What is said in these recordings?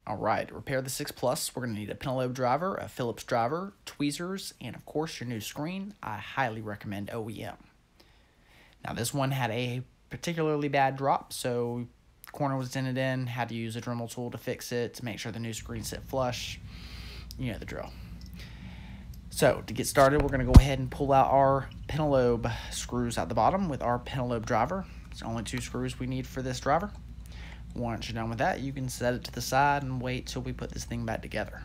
Alright, to repair the 6 Plus, we're going to need a Penelope driver, a Phillips driver, tweezers, and of course your new screen. I highly recommend OEM. Now this one had a particularly bad drop, so the corner was dented in, had to use a Dremel tool to fix it to make sure the new screen sit flush. You know the drill. So to get started, we're going to go ahead and pull out our Penelope screws out the bottom with our Penelope driver. It's only 2 screws we need for this driver. Once you're done with that, you can set it to the side and wait till we put this thing back together.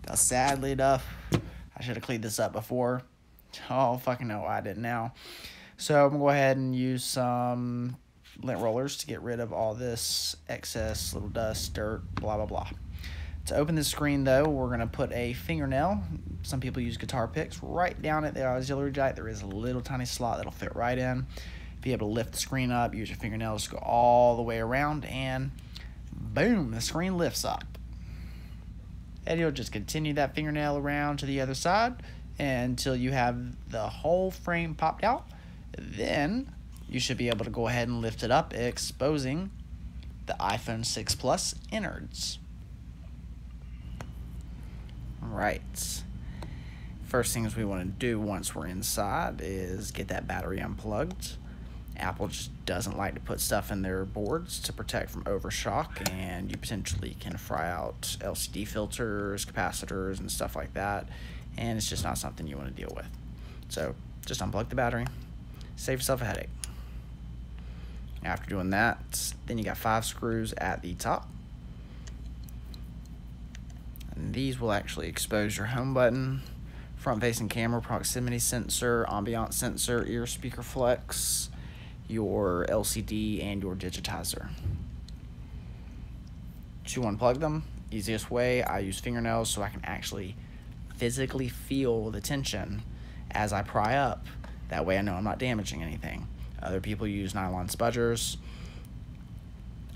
Now, sadly enough, I should have cleaned this up before. Oh, fucking no, I didn't now. So I'm going to go ahead and use some lint rollers to get rid of all this excess little dust, dirt, blah, blah, blah. To open this screen, though, we're going to put a fingernail. Some people use guitar picks right down at the auxiliary jack. There is a little tiny slot that'll fit right in. If you're able to lift the screen up, use your fingernails to go all the way around, and boom, the screen lifts up. And you'll just continue that fingernail around to the other side until you have the whole frame popped out. Then you should be able to go ahead and lift it up, exposing the iPhone 6 Plus innards. Right. First things we want to do once we're inside is get that battery unplugged. Apple just doesn't like to put stuff in their boards to protect from overshock, and you potentially can fry out LCD filters, capacitors, and stuff like that, and it's just not something you want to deal with. So just unplug the battery, save yourself a headache. After doing that, then you got 5 screws at the top. And these will actually expose your home button, front-facing camera, proximity sensor, ambient sensor, ear speaker flex, your LCD, and your digitizer. To unplug them, easiest way, I use fingernails so I can actually physically feel the tension as I pry up. That way I know I'm not damaging anything. Other people use nylon spudgers.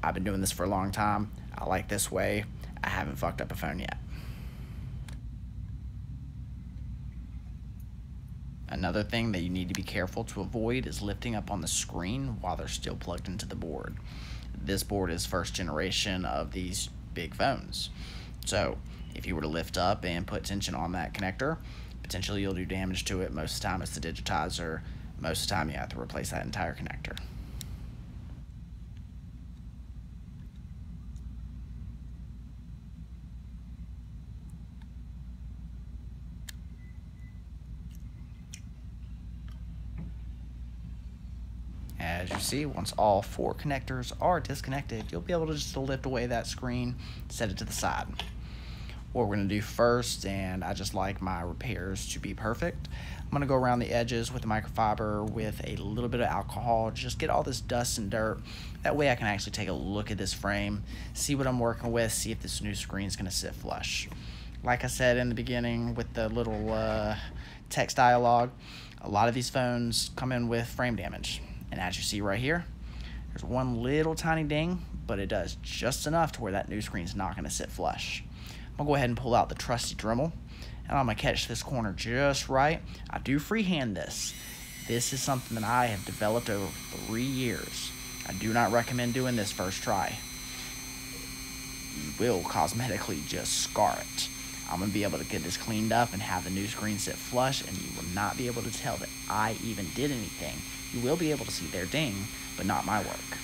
I've been doing this for a long time. I like this way. I haven't fucked up a phone yet. Another thing that you need to be careful to avoid is lifting up on the screen while they're still plugged into the board. This board is first generation of these big phones. So if you were to lift up and put tension on that connector, potentially you'll do damage to it. Most of the time it's the digitizer. Most of the time you have to replace that entire connector. As you see, once all 4 connectors are disconnected, you'll be able to just lift away that screen, set it to the side. What we're going to do first, and I just like my repairs to be perfect, I'm going to go around the edges with the microfiber with a little bit of alcohol, just get all this dust and dirt. That way I can actually take a look at this frame, see what I'm working with, see if this new screen is going to sit flush. Like I said in the beginning with the little text dialogue, a lot of these phones come in with frame damage. And as you see right here, there's one little tiny ding, but it does just enough to where that new screen is not going to sit flush. I'm going to go ahead and pull out the trusty Dremel, and I'm going to catch this corner just right. I do freehand this. This is something that I have developed over 3 years. I do not recommend doing this first try. You will cosmetically just scar it. I'm going to be able to get this cleaned up and have the new screen sit flush, and you will not be able to tell that I even did anything. You will be able to see their ding, but not my work.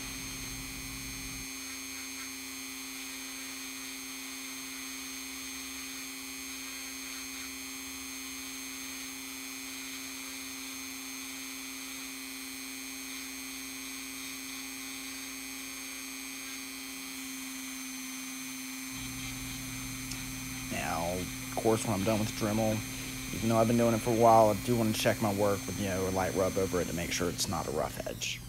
Now, of course, when I'm done with the Dremel, even though I've been doing it for a while, I do want to check my work with, a light rub over it to make sure it's not a rough edge.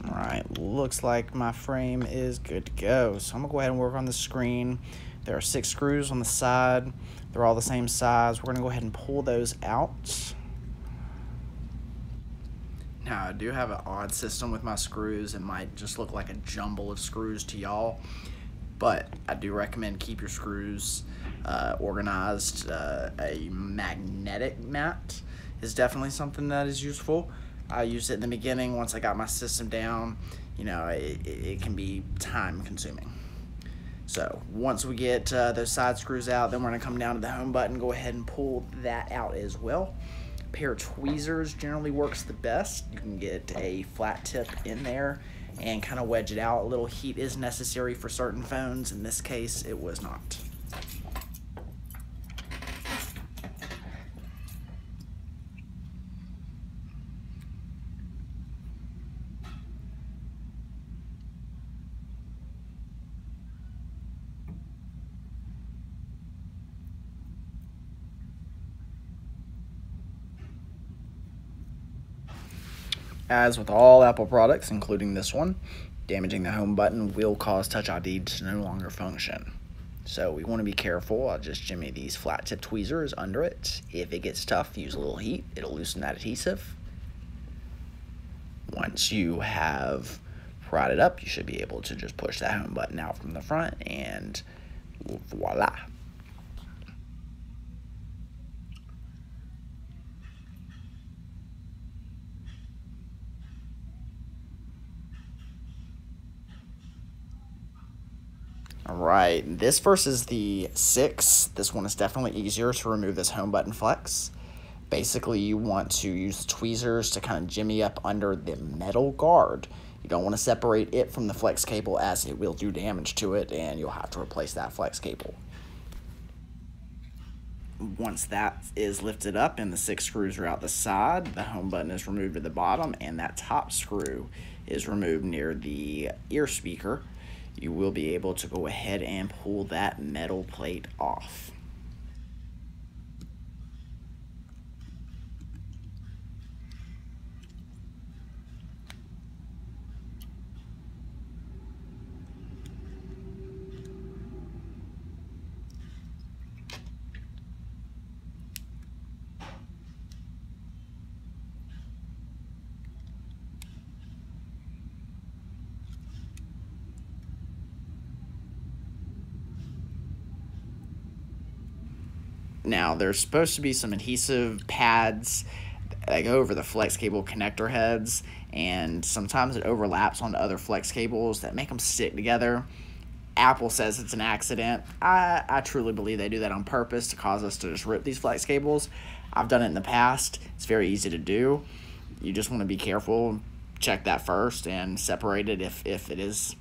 Alright, looks like my frame is good to go. So I'm gonna go ahead and work on the screen. There are 6 screws on the side. They're all the same size. We're gonna go ahead and pull those out. Now, I do have an odd system with my screws. It might just look like a jumble of screws to y'all, but I do recommend keep your screws organized. A magnetic mat is definitely something that is useful. I used it in the beginning. Once I got my system down, you know, it can be time consuming. So once we get those side screws out, then we're gonna come down to the home button, go ahead and pull that out as well. A pair of tweezers generally works the best. You can get a flat tip in there and kind of wedge it out. A little heat is necessary for certain phones. In this case, it was not. As with all Apple products, including this one, damaging the home button will cause Touch ID to no longer function. So we want to be careful. I'll just jimmy these flat tip tweezers under it. If it gets tough, use a little heat. It'll loosen that adhesive. Once you have pried it up, you should be able to just push that home button out from the front and voila. All right, this versus the 6. This one is definitely easier to remove this home button flex. Basically, you want to use the tweezers to kind of jimmy up under the metal guard. You don't want to separate it from the flex cable, as it will do damage to it, and you'll have to replace that flex cable. Once that is lifted up and the 6 screws are out the side, the home button is removed at the bottom, and that top screw is removed near the ear speaker. You will be able to go ahead and pull that metal plate off. Now, there's supposed to be some adhesive pads that go over the flex cable connector heads, and sometimes it overlaps onto other flex cables that make them stick together. Apple says it's an accident. I truly believe they do that on purpose to cause us to just rip these flex cables. I've done it in the past. It's very easy to do. You just want to be careful. Check that first and separate it if it is.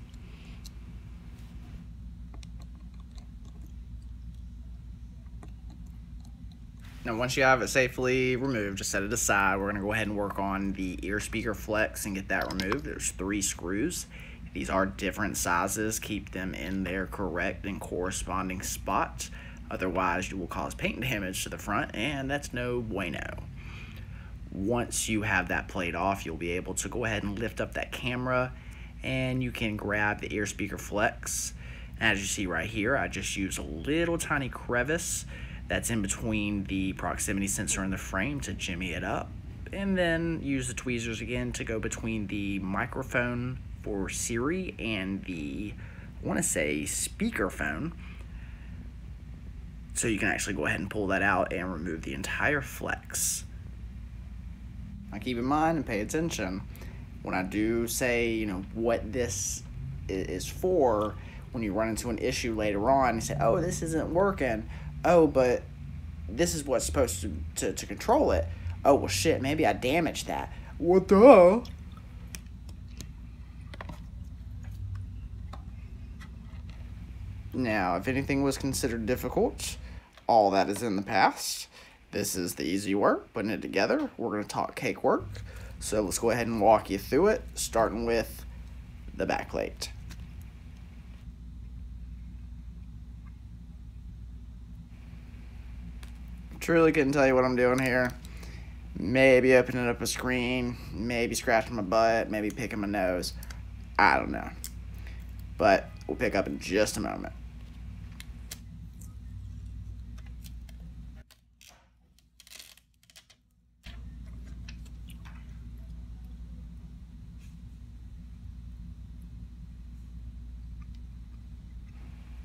Now, once you have it safely removed, just set it aside. We're going to go ahead and work on the ear speaker flex and get that removed. There's 3 screws. These are different sizes. Keep them in their correct and corresponding spots. Otherwise, you will cause paint damage to the front, and that's no bueno. Once you have that plate off, you'll be able to go ahead and lift up that camera, and you can grab the ear speaker flex. As you see right here, I just used a little tiny crevice that's in between the proximity sensor and the frame to jimmy it up, and then use the tweezers again to go between the microphone for Siri and the, I want to say, speakerphone, so you can actually go ahead and pull that out and remove the entire flex. Now keep in mind and pay attention when I do say, you know, what this is for. When you run into an issue later on, you say, oh, this isn't working. Oh, but this is what's supposed to control it. Oh, well, shit, maybe I damaged that. What the hell? Now, if anything was considered difficult, all that is in the past. This is the easy work, putting it together. We're going to talk cake work. So let's go ahead and walk you through it, starting with the back plate. Truly couldn't tell you what I'm doing here. Maybe opening up a screen, maybe scratching my butt, maybe picking my nose. I don't know. But we'll pick up in just a moment.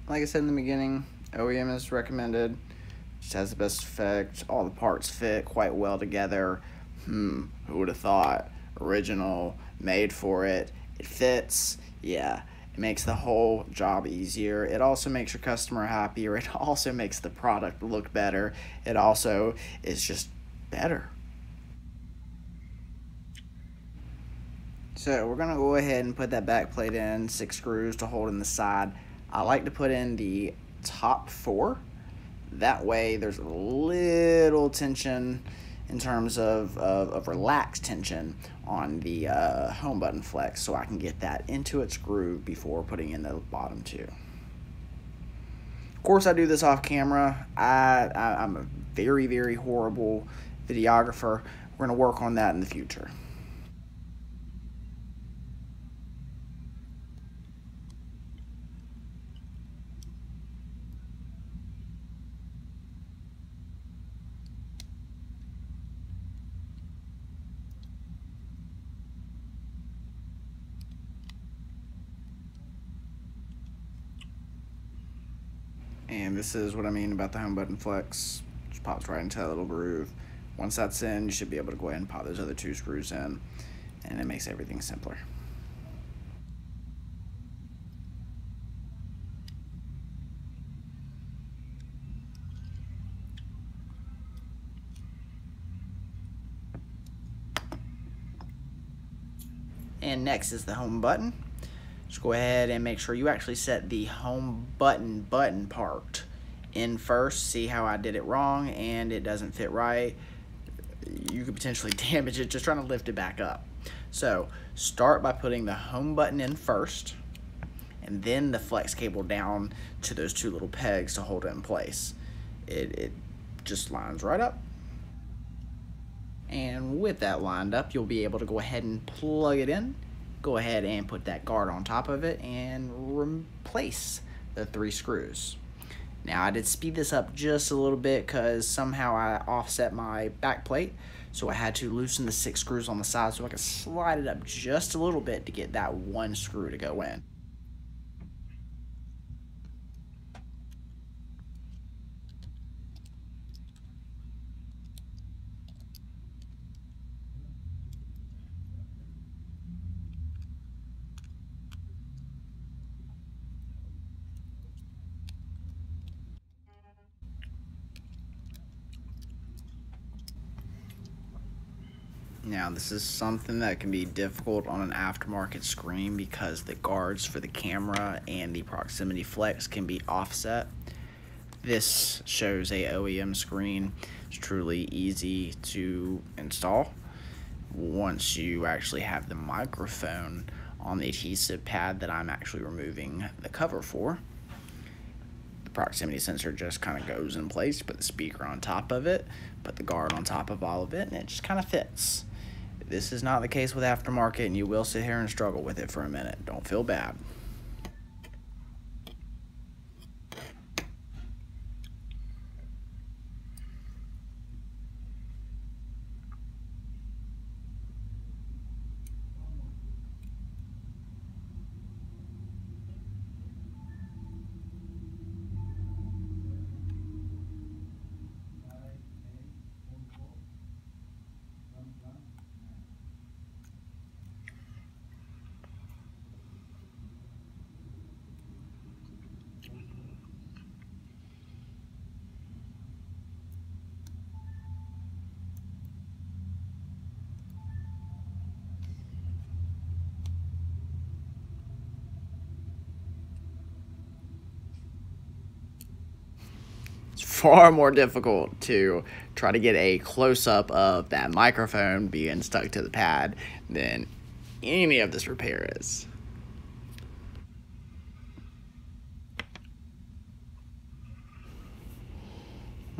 Like I said in the beginning, OEM is recommended. Just has the best effect. All the parts fit quite well together. Who would have thought? Original, made for it. It fits. Yeah, it makes the whole job easier. It also makes your customer happier. It also makes the product look better. It also is just better. So we're gonna go ahead and put that back plate in, 6 screws to hold in the side. I like to put in the top 4. That way there's a little tension in terms of relaxed tension on the home button flex, so I can get that into its groove before putting in the bottom 2. Of course, I do this off camera. I'm a very, very horrible videographer. We're gonna work on that in the future. And this is what I mean about the home button flex. Just pops right into that little groove. Once that's in, you should be able to go ahead and pop those other 2 screws in, and it makes everything simpler. And next is the home button. Just go ahead and make sure you actually set the home button part in first. See how I did it wrong and it doesn't fit right. You could potentially damage it just trying to lift it back up. So start by putting the home button in first, and then the flex cable down to those 2 little pegs to hold it in place. It just lines right up. And with that lined up, you'll be able to go ahead and plug it in. Go ahead and put that guard on top of it and replace the 3 screws. Now, I did speed this up just a little bit because somehow I offset my back plate, so I had to loosen the 6 screws on the side so I could slide it up just a little bit to get that 1 screw to go in. Now, this is something that can be difficult on an aftermarket screen because the guards for the camera and the proximity flex can be offset. This shows a OEM screen. It's truly easy to install once you actually have the microphone on the adhesive pad that I'm actually removing the cover for. The proximity sensor just kind of goes in place. Put the speaker on top of it, put the guard on top of all of it, and it just kind of fits. This is not the case with aftermarket, and you will sit here and struggle with it for a minute. Don't feel bad. It's far more difficult to try to get a close-up of that microphone being stuck to the pad than any of this repair is.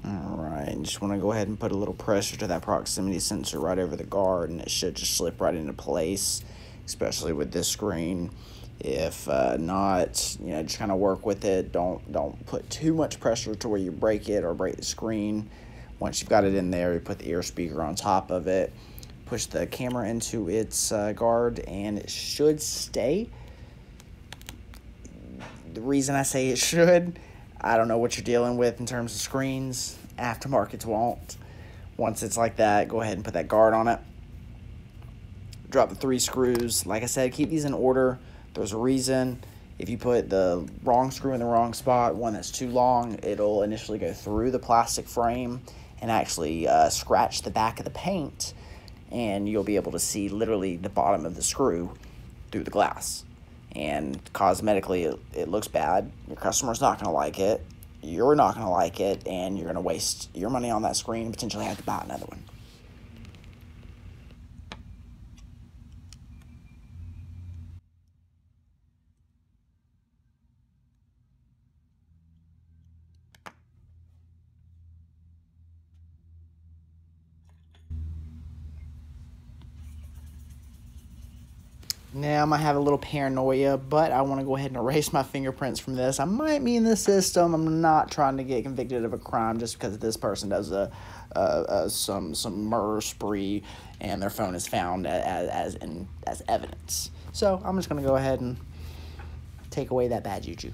Alright, just want to go ahead and put a little pressure to that proximity sensor right over the guard, and it should just slip right into place. especially with this screen. If not, you know, just kind of work with it. Don't put too much pressure to where you break it or break the screen. Once you've got it in there, you put the ear speaker on top of it, push the camera into its guard, and it should stay. The reason I say it should, I don't know what you're dealing with in terms of screens. Aftermarkets won't. Once it's like that, go ahead and put that guard on it. Drop the 3 screws. Like I said, keep these in order. There's a reason. If you put the wrong screw in the wrong spot, one that's too long, it'll initially go through the plastic frame and actually scratch the back of the paint, and you'll be able to see literally the bottom of the screw through the glass. And cosmetically, it looks bad. Your customer's not going to like it. You're not going to like it, and you're going to waste your money on that screen and potentially have to buy another one. Now I might have a little paranoia, but I want to go ahead and erase my fingerprints from this. I might be in the system. I'm not trying to get convicted of a crime just because this person does some murder spree and their phone is found as evidence. So I'm just going to go ahead and take away that bad juju.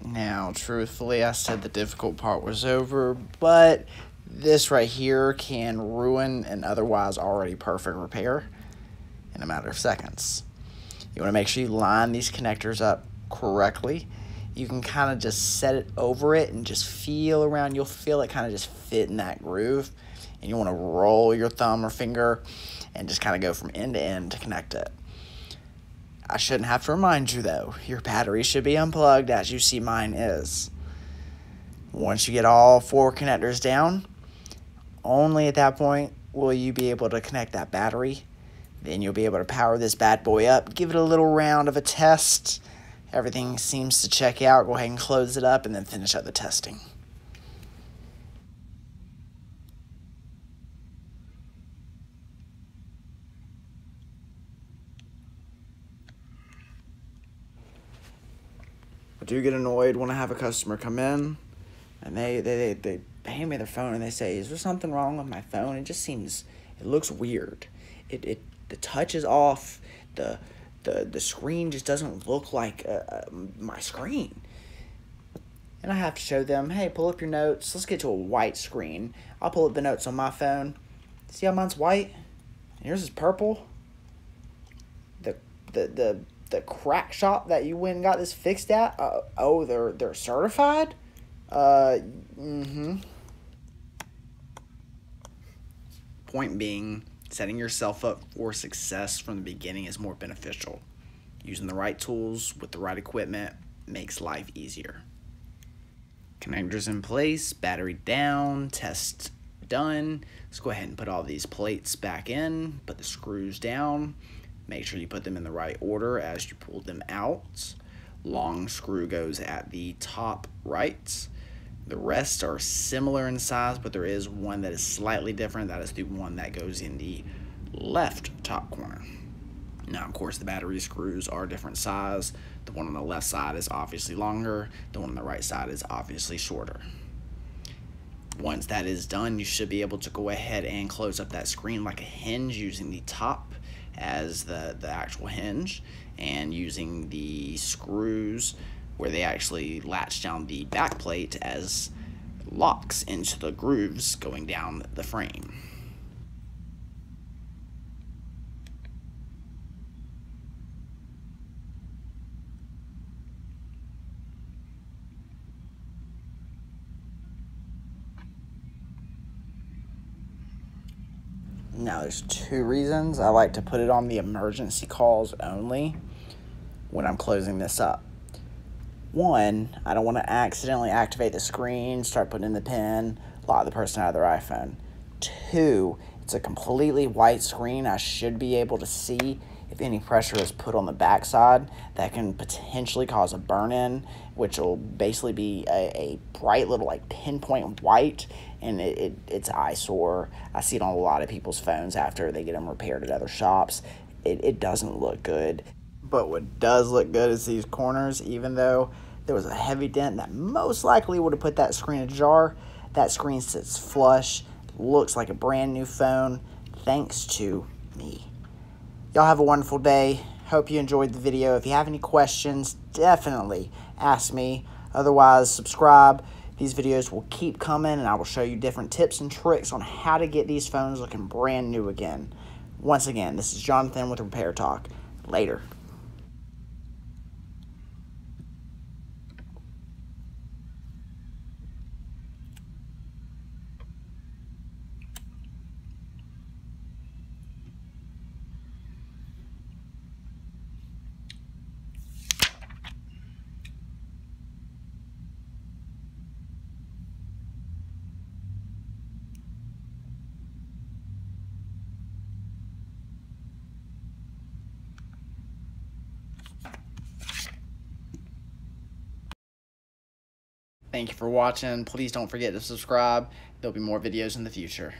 Now, truthfully, I said the difficult part was over, but this right here can ruin an otherwise already perfect repair in a matter of seconds. You want to make sure you line these connectors up correctly. You can kind of just set it over it and just feel around. You'll feel it kind of just fit in that groove. And you want to roll your thumb or finger and just kind of go from end to end to connect it. I shouldn't have to remind you, though. Your battery should be unplugged, as you see mine is. Once you get all 4 connectors down, only at that point will you be able to connect that battery. Then you'll be able to power this bad boy up, give it a little round of a test. Everything seems to check out. Go ahead and close it up and then finish up the testing. I do get annoyed when I have a customer come in and they hand me their phone and they say, "Is there something wrong with my phone?" It just seems, it looks weird. The touch is off. The screen just doesn't look like my screen. And I have to show them, hey, pull up your notes. Let's get to a white screen. I'll pull up the notes on my phone. See how mine's white? And yours is purple. The crack shop that you went and got this fixed at, oh, they're certified? Point being, setting yourself up for success from the beginning is more beneficial. Using the right tools with the right equipment makes life easier. Connectors in place, battery down, test done. Let's go ahead and put all these plates back in, put the screws down. Make sure you put them in the right order as you pull them out. Long screw goes at the top right. The rest are similar in size, but there is one that is slightly different. That is the one that goes in the left top corner. Now, of course, the battery screws are different size. The one on the left side is obviously longer. The one on the right side is obviously shorter. Once that is done, you should be able to go ahead and close up that screen like a hinge using the top as the actual hinge and using the screws where they actually latch down the back plate as locks into the grooves going down the frame. Now, there's 2 reasons I like to put it on the emergency calls only when I'm closing this up. 1, I don't want to accidentally activate the screen, start putting in the pin, lock the person out of their iPhone. 2, it's a completely white screen. I should be able to see if any pressure is put on the backside, that can potentially cause a burn-in, which will basically be a bright little like pinpoint white, and it's eyesore. I see it on a lot of people's phones after they get them repaired at other shops. It doesn't look good. But what does look good is these corners. Even though there was a heavy dent that most likely would have put that screen ajar, that screen sits flush, looks like a brand new phone, thanks to me. Y'all have a wonderful day. Hope you enjoyed the video. If you have any questions, definitely ask me. Otherwise, subscribe. These videos will keep coming, and I will show you different tips and tricks on how to get these phones looking brand new again. Once again, this is Jonathan with Repair Talk. Later. Thank you for watching. Please don't forget to subscribe. There'll be more videos in the future.